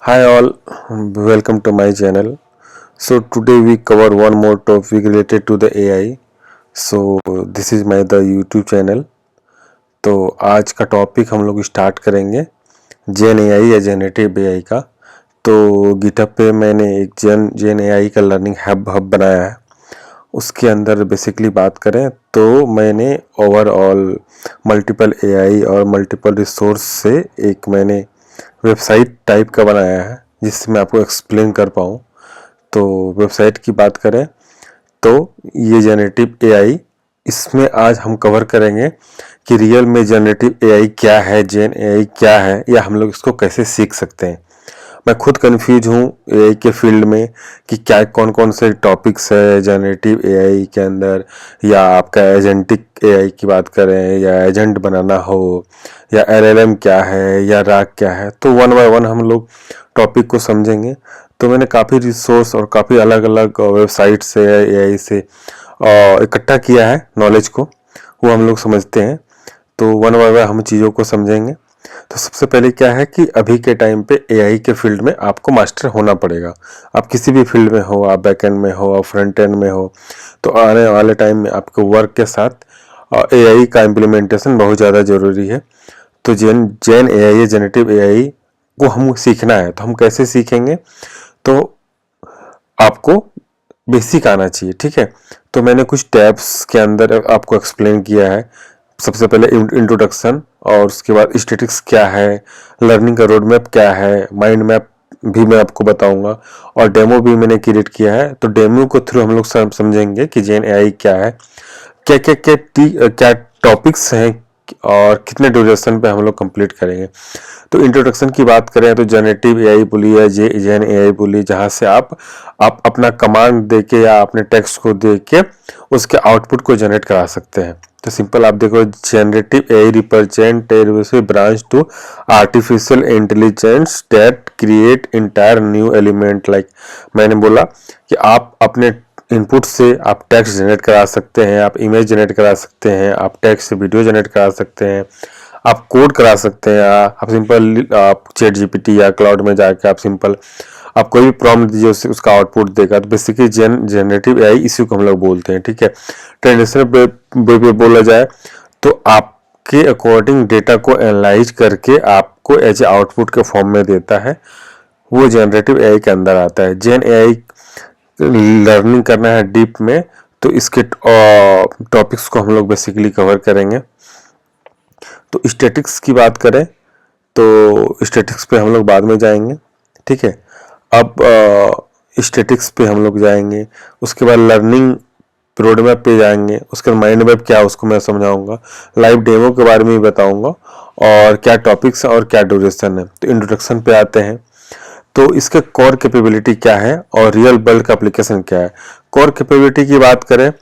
Hi all, welcome to my channel. So today we cover one more topic related to the AI. So this is my the YouTube channel. तो आज का topic हम लोग start करेंगे जेन AI या generative AI का। तो GitHub पे मैंने एक जेन एआई का लर्निंग हब बनाया है। उसके अंदर बेसिकली बात करें तो मैंने ओवरऑल मल्टीपल एआई और मल्टीपल रिसोर्स से एक मैंने वेबसाइट टाइप का बनाया है जिससे मैं आपको एक्सप्लेन कर पाऊँ। तो वेबसाइट की बात करें तो ये जनरेटिव एआई, इसमें आज हम कवर करेंगे कि रियल में जनरेटिव एआई क्या है, जेन एआई क्या है, या हम लोग इसको कैसे सीख सकते हैं। मैं खुद कंफ्यूज हूँ एआई के फील्ड में कि क्या कौन कौन से टॉपिक्स है जनरेटिव एआई के अंदर, या आपका एजेंटिक एआई की बात करें या एजेंट बनाना हो, या एलएलएम क्या है या राग क्या है। तो वन बाय वन हम लोग टॉपिक को समझेंगे। तो मैंने काफ़ी रिसोर्स और काफ़ी अलग अलग वेबसाइट से एआई से इकट्ठा किया है नॉलेज को, वो हम लोग समझते हैं। तो वन बाय वन हम चीज़ों को समझेंगे। तो सबसे पहले क्या है कि अभी के टाइम पे एआई के फील्ड में आपको मास्टर होना पड़ेगा। आप किसी भी फील्ड में हो, आप बैक एंड में हो, आप फ्रंट एंड में हो, तो आने वाले टाइम में आपके वर्क के साथ एआई का इम्प्लीमेंटेशन बहुत ज़्यादा ज़रूरी है। तो जेन जेन एआई, जनरेटिव एआई को हम सीखना है तो हम कैसे सीखेंगे? तो आपको बेसिक आना चाहिए, ठीक है। तो मैंने कुछ टैब्स के अंदर आपको एक्सप्लेन किया है। सबसे पहले इंट्रोडक्शन, और उसके बाद स्टैटिक्स क्या है, लर्निंग का रोड मैप क्या है, माइंड मैप भी मैं आपको बताऊंगा, और डेमो भी मैंने क्रिएट किया है। तो डेमो को थ्रू हम लोग समझेंगे कि जेन एआई क्या है, क्या क्या क्या क्या टॉपिक्स हैं, और कितने ड्यूरेशन पे हम लोग कंप्लीट करेंगे। तो इंट्रोडक्शन की बात करें तो जनरेटिव एआई बोलिए या जेन एआई बोलिए, जहाँ से आप अपना कमांड देके या अपने टेक्स्ट को देख के उसके आउटपुट को जनरेट करा सकते हैं। तो सिंपल आप देखो, generative AI represent a branch to artificial intelligence that create entire new element. Like मैंने बोला कि आप अपने इनपुट से आप टेक्स्ट जनरेट करा सकते हैं, आप इमेज जनरेट करा सकते हैं, आप टेक्स्ट से वीडियो जनरेट करा सकते हैं, आप कोड करा सकते हैं। आप सिंपल आप चैट जीपीटी या क्लाउड में जाके आप सिंपल आप कोई भी प्रॉम्प्ट दीजिए, उसका आउटपुट देगा। तो बेसिकली जनरेटिव एआई इसी को हम लोग बोलते हैं, ठीक है। ट्रेडिशनल वे पे बोला जाए तो आपके अकॉर्डिंग डेटा को एनालाइज करके आपको एज ए आउटपुट के फॉर्म में देता है, वो जनरेटिव एआई के अंदर आता है। जेन एआई लर्निंग करना है डीप में, तो इसके टॉपिक्स को हम लोग बेसिकली कवर करेंगे। तो स्टैटिक्स की बात करें तो स्टैटिक्स पे हम लोग बाद में जाएंगे, ठीक है। अब स्टैटिक्स पे हम लोग जाएंगे, उसके बाद लर्निंग रोड मैप पे जाएंगे, उसके बाद माइंड मैप क्या है उसको मैं समझाऊंगा, लाइव डेमो के बारे में भी बताऊंगा, और क्या टॉपिक्स और क्या ड्यूरेशन है। तो इंट्रोडक्शन पे आते हैं। तो इसके कोर कैपेबिलिटी क्या है और रियल वर्ल्ड का एप्लीकेशन क्या है। कोर कैपेबिलिटी की बात करें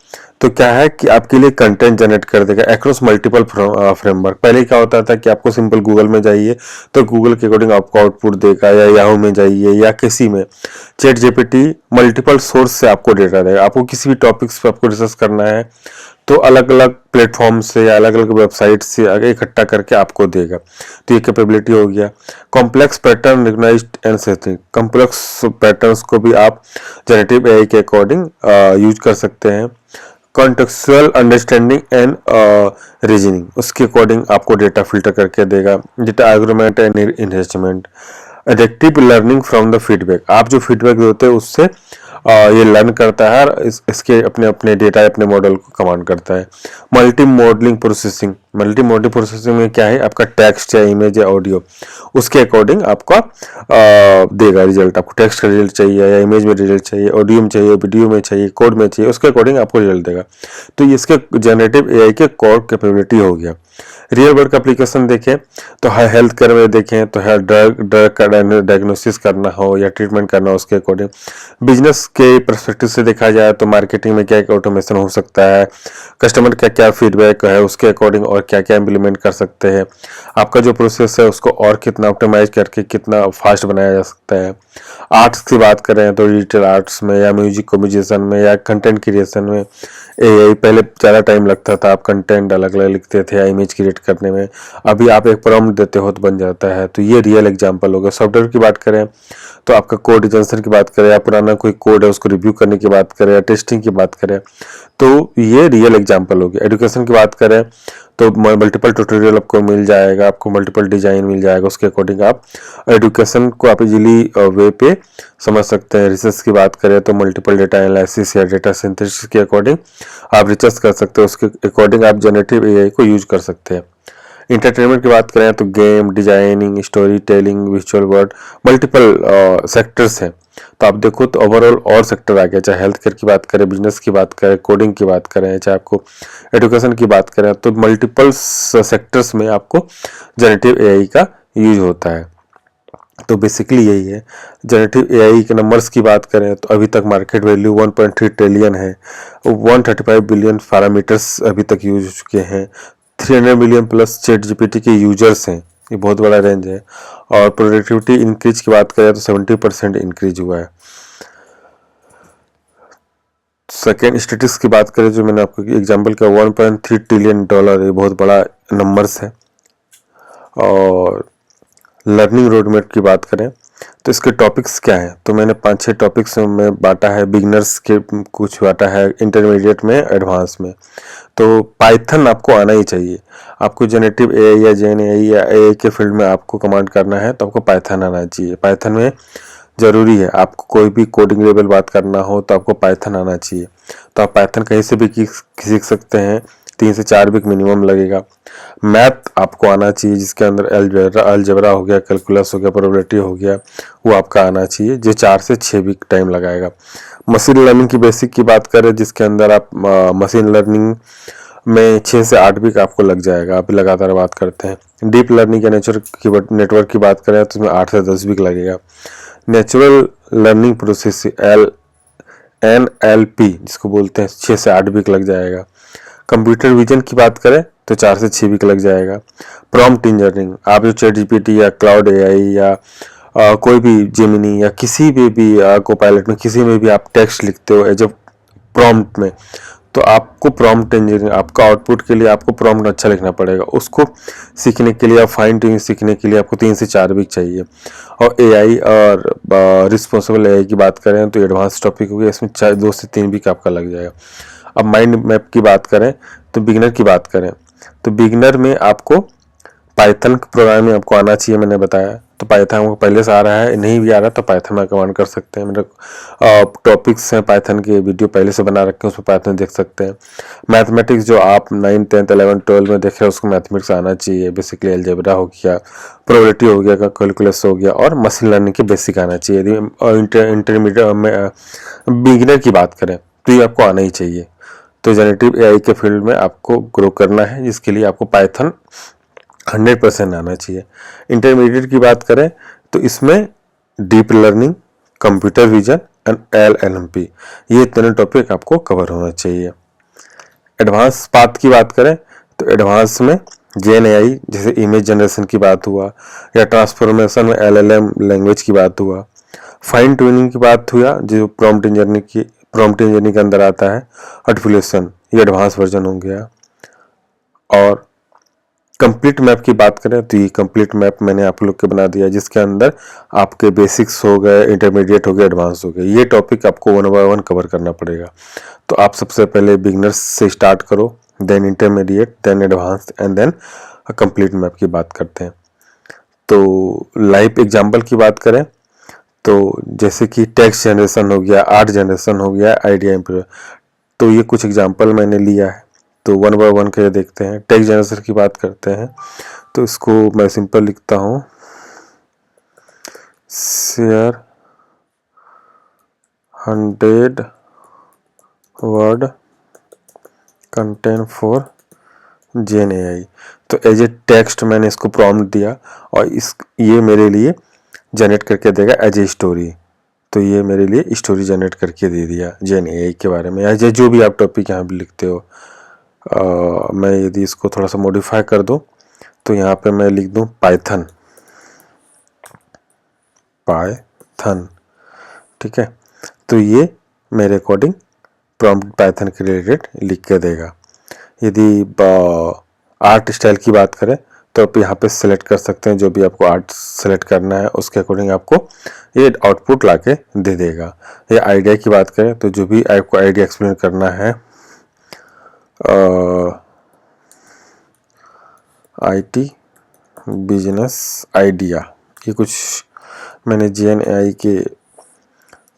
तो क्या है कि आपके लिए कंटेंट जनरेट कर देगा अक्रॉस मल्टीपल फ्रेमवर्क। पहले क्या होता था कि आपको सिंपल गूगल में जाइए तो गूगल के अकॉर्डिंग आपको आउटपुट देगा, या याहू में जाइए या किसी में चैट जीपीटी मल्टीपल सोर्स से आपको डेटा देगा। आपको किसी भी टॉपिक्स पे आपको रिसर्च करना है तो अलग अलग प्लेटफॉर्म से या अलग अलग वेबसाइट से आगे इकट्ठा करके आपको देगा। तो ये कैपेबिलिटी हो गया। Complex pattern recognised and setting, complex patterns को भी आप जनरेटिव एआई के अकॉर्डिंग यूज कर सकते हैं। कॉन्टेक्चुअल अंडरस्टैंडिंग एंड रीजनिंग, उसके अकॉर्डिंग आपको डेटा फिल्टर करके देगा। Data argument and enhancement, adaptive learning from the feedback, आप जो फीडबैक देते हैं उससे ये लर्न करता है और इसके अपने अपने डेटा अपने मॉडल को कमांड करता है। Multi modelling processing, multi modelling processing में क्या है, आपका टेक्स्ट या इमेज या ऑडियो उसके अकॉर्डिंग आपका देगा रिजल्ट। आपको टेक्स्ट का रिजल्ट चाहिए या इमेज में रिजल्ट चाहिए, ऑडियो में चाहिए, वीडियो में चाहिए, कोड में चाहिए, उसके अकॉर्डिंग आपको रिजल्ट देगा। तो इसके जनरेटिव एआई के कोर कैपेबिलिटी हो गया। रियल वर्ल्ड का एप्लीकेशन देखें तो हेल्थ केयर में देखें तो ड्रग का डायग्नोसिस करना हो या ट्रीटमेंट करना हो उसके अकॉर्डिंग। बिजनेस के परस्पेक्टिव से देखा जाए तो मार्केटिंग में क्या क्या ऑटोमेशन हो सकता है, कस्टमर का क्या फीडबैक है उसके अकॉर्डिंग और क्या क्या इम्प्लीमेंट कर सकते हैं। आपका जो प्रोसेस है उसको और कितना ऑप्टिमाइज करके कितना फास्ट बनाया जा सकता है। आर्ट्स की बात करें तो डिजिटल आर्ट्स में या म्यूजिक कम्पोजिशन में या कंटेंट क्रिएशन में एआई, पहले ज़्यादा टाइम लगता था, आप कंटेंट अलग अलग लिखते थे या इमेज क्रिएट जनरेट करने में। अभी आप एक प्रॉम्प्ट देते हो तो बन जाता है। तो ये रियल एग्जांपल हो गया। सॉफ्टवेयर की बात करें तो आपका कोड इंजेक्शन की बात करें, या पुराना कोई कोड है उसको रिव्यू करने की बात करें, या टेस्टिंग की बात करें, तो ये रियल एग्जांपल हो गया। एजुकेशन की बात करें तो मल्टीपल ट्यूटोरियल आपको मिल जाएगा, आपको मल्टीपल डिजाइन मिल जाएगा, उसके अकॉर्डिंग आप एजुकेशन को आप इजीली वे पे समझ सकते हैं। रिसर्च की बात करें तो मल्टीपल डेटा एनालिसिस या डेटा सिंथेसिस के अकॉर्डिंग आप रिसर्च कर सकते हो, उसके अकॉर्डिंग आप जनरेटिव एआई को यूज कर सकते हैं। इंटरटेनमेंट की बात करें तो game designing, story telling, visual word, multiple sectors हैं। तो आप देखो तो ओवरऑल और सेक्टर आ गया, चाहे हेल्थ केयर की बात करें, बिजनेस की बात करें, कोडिंग की बात करें, चाहे आपको एजुकेशन की बात करें, तो मल्टीपल सेक्टर्स में आपको जनरेटिव एआई का यूज होता है। तो बेसिकली यही है। जनरेटिव एआई के नंबर्स की बात करें तो अभी तक मार्केट वैल्यू 1.3 ट्रिलियन है, 135 बिलियन पैरामीटर्स अभी तक यूज हो चुके हैं, 300 मिलियन प्लस चैट जीपीटी के यूजर्स हैं, ये बहुत बड़ा रेंज है। और प्रोडक्टिविटी इंक्रीज की बात करें तो 70% इंक्रीज हुआ है। सेकेंड स्टेटिस्टिक्स की बात करें जो मैंने आपको एग्जांपल का 1.3 ट्रिलियन डॉलर, ये बहुत बड़ा नंबर्स है। और लर्निंग रोड मैप की बात करें तो इसके टॉपिक्स क्या हैं, तो मैंने 5-6 टॉपिक्स में बांटा है। बिगनर्स के कुछ बांटा है, इंटरमीडिएट में, एडवांस में। तो पाइथन आपको आना ही चाहिए। आपको जनरेटिव एआई या जेन एआई या एआई के फील्ड में आपको कमांड करना है तो आपको पाइथन आना चाहिए। पाइथन में ज़रूरी है, आपको कोई भी कोडिंग लेवल बात करना हो तो आपको पाइथन आना चाहिए। तो आप पाइथन कहीं से भी सीख सकते हैं, 3 से 4 वीक मिनिमम लगेगा। मैथ आपको आना चाहिए, जिसके अंदर अलजेब्रा हो गया, कैलकुलस हो गया, प्रोबेबिलिटी हो गया, वो आपका आना चाहिए, जो 4 से 6 वीक टाइम लगाएगा। मशीन लर्निंग की बेसिक की बात करें जिसके अंदर आप मशीन लर्निंग में 6 से 8 वीक आपको लग जाएगा, आप लगातार बात करते हैं। डीप लर्निंग या नेटवर्क की बात करें तो उसमें 8 से 10 वीक लगेगा। नेचुरल लर्निंग प्रोसेस NLP जिसको बोलते हैं 6 से 8 वीक लग जाएगा। कंप्यूटर विजन की बात करें तो 4 से 6 वीक लग जाएगा। प्रॉम्प्ट इंजीनियरिंग, आप जो चैट जीपीटी या क्लाउड एआई या कोई भी जेमिनी या किसी भी कोपायलट में किसी में भी आप टेक्स्ट लिखते हो एज अ प्रॉम्प्ट में, तो आपको प्रॉम्प्ट इंजीनियरिंग, आपका आउटपुट के लिए आपको प्रॉम्प्ट अच्छा लिखना पड़ेगा। उसको सीखने के लिए, फाइन ट्यूनिंग सीखने के लिए आपको 3 से 4 वीक चाहिए। और एआई और रिस्पॉन्सिबल एआई की बात करें तो एडवांस टॉपिक हो गया, इसमें 2 से 3 वीक आपका लग जाएगा। अब माइंड मैप की बात करें तो बिगिनर की बात करें तो बिगिनर में आपको पाइथन प्रोग्रामिंग आपको आना चाहिए, मैंने बताया। तो पाइथन आपको पहले से आ रहा है, नहीं भी आ रहा तो पाइथन में कमांड कर सकते हैं। मेरे टॉपिक्स हैं पाइथन के, वीडियो पहले से बना रखे हैं, उसमें पाइथन देख सकते हैं। मैथमेटिक्स जो आप 9, 10, 11, 12 में देख रहे हैं उसको मैथमेटिक्स आना चाहिए। बेसिकली अलजेब्रा हो गया, प्रोबेबिलिटी हो गया, कैलकुलस हो गया, और मशीन लर्निंग के बेसिक आना चाहिए। यदि इंटरमीडिएट में बिगिनर की बात करें तो ये आपको आना ही चाहिए। तो जनरेटिव एआई के फील्ड में आपको ग्रो करना है, जिसके लिए आपको पाइथन 100% आना चाहिए। इंटरमीडिएट की बात करें तो इसमें deep learning, computer vision and LLMP, ये तीनों टॉपिक आपको कवर होना चाहिए। एडवांस पाथ की बात करें तो एडवांस में जेन एआई, जैसे इमेज जनरेशन की बात हुआ, या ट्रांसफॉर्मेशन में LLM लैंग्वेज की बात हुआ, फाइन ट्यूनिंग की बात हुआ जो प्रॉम्प्ट इंजीनियरिंग के अंदर आता है, आर्टिफिशियल, ये एडवांस वर्जन हो गया। और कंप्लीट मैप की बात करें तो ये कंप्लीट मैप मैंने आप लोग के बना दिया, जिसके अंदर आपके बेसिक्स हो गए, इंटरमीडिएट हो गए, एडवांस हो गए। ये टॉपिक आपको 1 बाय 1 कवर करना पड़ेगा। तो आप सबसे पहले बिगनर्स से स्टार्ट करो, then intermediate, then advance and then complete map की बात करते हैं। तो लाइव एग्जाम्पल की बात करें तो जैसे कि टेक्स्ट जनरेशन हो गया, आर्ट जनरेशन हो गया, आइडिया इम्प्रूव, तो ये कुछ एग्जाम्पल मैंने लिया है। तो 1 बाय 1 के देखते हैं। टेक्स्ट जनरेशन की बात करते हैं तो इसको मैं सिंपल लिखता हूँ, share 100 word content for gen AI. तो एज ए टेक्स्ट मैंने इसको प्रॉम्प्ट दिया और ये मेरे लिए जनरेट करके देगा एज ए स्टोरी। तो ये मेरे लिए स्टोरी जनरेट करके दे दिया जेन एआई के बारे में, या जो भी आप टॉपिक यहाँ पे लिखते हो। मैं यदि इसको थोड़ा सा मॉडिफाई कर दूं तो यहाँ पे मैं लिख दूं पाइथन, ठीक है। तो ये मेरे अकॉर्डिंग प्रॉम्प्ट पाइथन के रिलेटेड लिख के देगा। यदि आर्ट स्टाइल की बात करें तो आप यहाँ पे सिलेक्ट कर सकते हैं, जो भी आपको आर्ट सेलेक्ट करना है उसके अकॉर्डिंग आपको ये आउटपुट लाके दे देगा। ये आइडिया की बात करें तो जो भी आपको आइडिया एक्सप्लेन करना है, IT बिजनेस आइडिया, ये कुछ मैंने GNAI के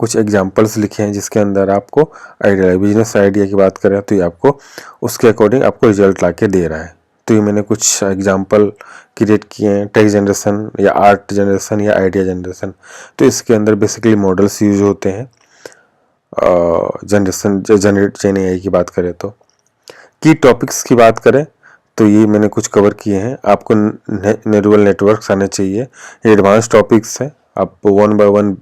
कुछ एग्जांपल्स लिखे हैं जिसके अंदर आपको आइडिया, बिजनेस आइडिया की बात करें तो ये आपको उसके अकॉर्डिंग आपको रिजल्ट लाके दे रहा है। तो ये मैंने कुछ एग्जांपल क्रिएट किए हैं, टेक्स्ट जनरेशन या आर्ट जनरेशन या आइडिया जनरेशन। तो इसके अंदर बेसिकली मॉडल्स यूज होते हैं जनरेशन जनरेट GNAI की बात करें तो। की टॉपिक्स की बात करें तो ये मैंने कुछ कवर किए हैं। आपको न्यूरल नेटवर्क्स आने चाहिए, ये एडवांस टॉपिक्स हैं, आप वन बाय वन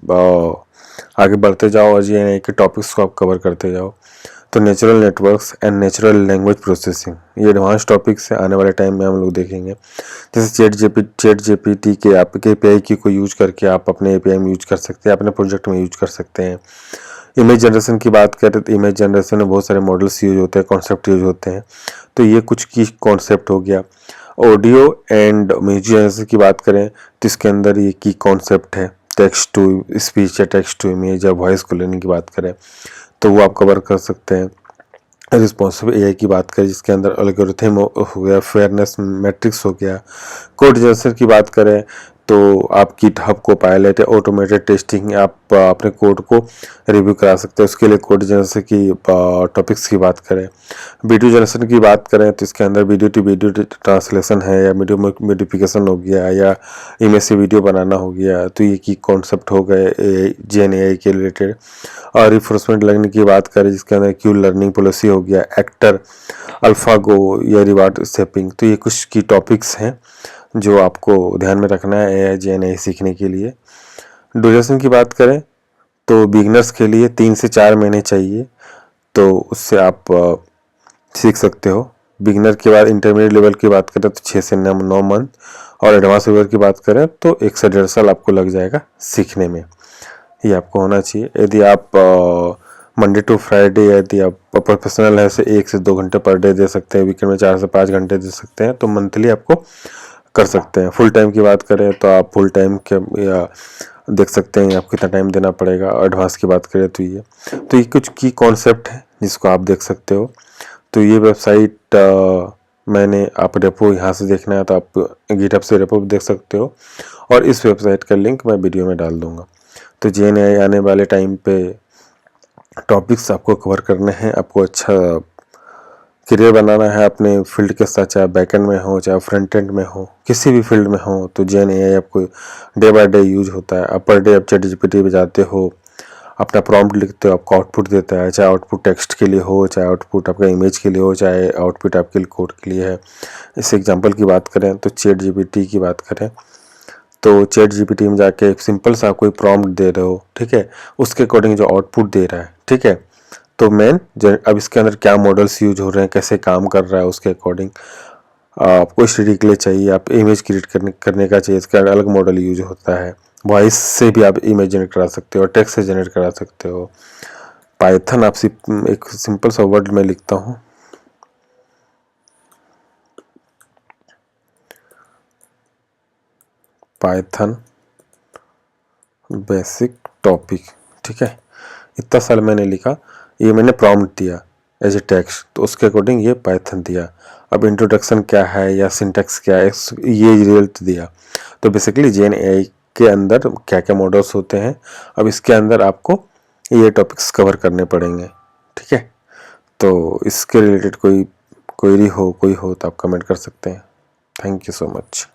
आगे बढ़ते जाओ और GNAI के टॉपिक्स को आप कवर करते जाओ। तो natural networks and natural language processing, ये एडवांस टॉपिक्स है, आने वाले टाइम में हम लोग देखेंगे। जैसे चैट जीपीटी के आपके API की को यूज करके आप अपने API में यूज कर सकते हैं, अपने प्रोजेक्ट में यूज कर सकते हैं। इमेज जनरेशन की बात करें तो इमेज जनरेशन में बहुत सारे मॉडल्स यूज होते हैं, कॉन्सेप्ट यूज होते हैं। तो ये कुछ की कॉन्सेप्ट हो गया। ऑडियो एंड म्यूजिक जनरेशन की बात करें तो इसके अंदर ये की कॉन्सेप्ट है, टेक्स्ट टू स्पीच या टेक्स्ट टू इमेज या वॉइस को लेने की बात करें तो वो आप कवर कर सकते हैं। रिस्पॉन्सिव AI की बात करें जिसके अंदर एल्गोरिथम हो गया, फेयरनेस मैट्रिक्स हो गया। कोड जनरेशन की बात करें तो आप गिटहब को पायलट या ऑटोमेटेड टेस्टिंग, आप अपने कोड को रिव्यू करा सकते हैं, उसके लिए कोड जनरेशन की टॉपिक्स की बात करें। वीडियो जनरेशन की बात करें तो इसके अंदर वीडियो टू वीडियो ट्रांसलेशन है, या वीडियो मॉडिफिकेशन हो गया, या इमेज से वीडियो बनाना हो गया। तो ये की कॉन्सेप्ट हो गए GNAI के रिलेटेड। और रिफोर्समेंट लर्निंग की बात करें जिसके अंदर क्यू लर्निंग पॉलिसी हो गया, एक्टर, अल्फागो या रिवार्ड शेपिंग। तो ये कुछ की टॉपिक्स हैं जो आपको ध्यान में रखना है AI GNAI सीखने के लिए। ड्यूरेशन की बात करें तो बिगनर्स के लिए 3 से 4 महीने चाहिए, तो उससे आप सीख सकते हो। बिगनर के बाद इंटरमीडिएट लेवल की बात करें तो 6 से 9 मंथ, और एडवांस लेवल की बात करें तो 1 से 1.5 साल आपको लग जाएगा सीखने में। ये आपको होना चाहिए। यदि आप मंडे टू फ्राइडे यदि आप प्रोफेशनल है से 1 से 2 घंटे पर डे दे सकते हैं, वीकेंड में 4 से 5 घंटे दे सकते हैं, तो मंथली आपको कर सकते हैं। फुल टाइम की बात करें तो आप फुल टाइम के या देख सकते हैं आपको कितना टाइम देना पड़ेगा। एडवांस की बात करें तो ये कुछ की कॉन्सेप्ट है जिसको आप देख सकते हो। तो ये वेबसाइट मैंने, आप रेपो यहाँ से देखना है तो आप गिटहब से रेपो देख सकते हो, और इस वेबसाइट का लिंक मैं वीडियो में डाल दूँगा। तो GNAI आने वाले टाइम पे टॉपिक्स आपको कवर करने हैं, आपको अच्छा करियर बनाना है अपने फील्ड के साथ, चाहे बैकएंड में हो चाहे फ्रंट एंड में हो, किसी भी फील्ड में हो, तो GNAI आपको डे बाय डे यूज होता है। आप पर डे आप चैट जीपीटी पे जाते हो, अपना प्रॉम्प्ट लिखते हो, आपको आउटपुट देता है, चाहे आउटपुट टेक्स्ट के लिए हो, चाहे आउटपुट आपका इमेज के लिए हो, चाहे आउटपुट आपके लिए कोड के लिए है। इस एग्जाम्पल की बात करें तो चैट जीपीटी की बात करें तो चैट जीपीटी में जाके एक सिंपल सा कोई प्रॉम्प्ट दे रहे हो, ठीक है, उसके अकॉर्डिंग जो आउटपुट दे रहा है, ठीक है। तो अब इसके अंदर क्या मॉडल्स यूज हो रहे हैं, कैसे काम कर रहा है, उसके अकॉर्डिंग आपको स्टडी के लिए चाहिए, आप इमेज क्रिएट करने का चाहिए, इसका अलग मॉडल यूज होता है। वॉइस से भी आप इमेज जनरेट करा सकते हो, टेक्स्ट से जनरेट करा सकते हो। पाइथन आप एक सिंपल सा वर्ड में लिखता हूँ, पाइथन बेसिक टॉपिक, ठीक है। इतना साल मैंने लिखा, ये मैंने प्रॉम्प्ट दिया एज ए टेक्स्ट, तो उसके अकॉर्डिंग ये पाइथन दिया। अब इंट्रोडक्शन क्या है या सिंटैक्स क्या है, ये रिजल्ट दिया। तो बेसिकली GNAI के अंदर क्या क्या मॉडल्स होते हैं, अब इसके अंदर आपको ये टॉपिक्स कवर करने पड़ेंगे, ठीक है। तो इसके रिलेटेड कोई क्वेरी हो तो आप कमेंट कर सकते हैं। Thank you so much.